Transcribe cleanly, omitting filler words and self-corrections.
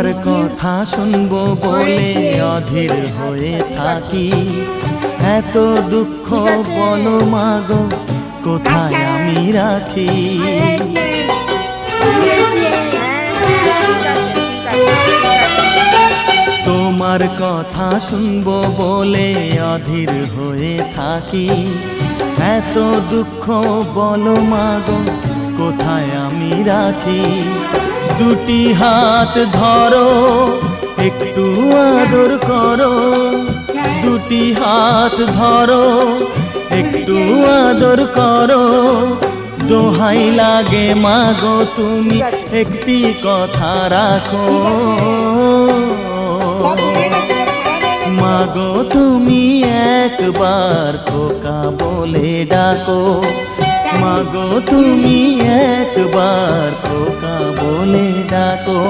তোমার কথা শুনবো বলে অধীর হয়ে থাকি, এত দুঃখ বলো মাগো কোথায় আমি রাখি। তোমার কথা শুনবো বলে অধীর হয়ে থাকি, এত দুঃখ বলো মাগো কোথায় আমি রাখি। দুটি হাত ধরো একটু আদর করো, দুটি হাত ধরো একটু আদর করো, দোহাই লাগে মাগো তুমি একটি কথা রাখো। মাগো তুমি একবার খোকা বলে ডাকো, মাগো তুমি একবার খোকা বলে ডাকো।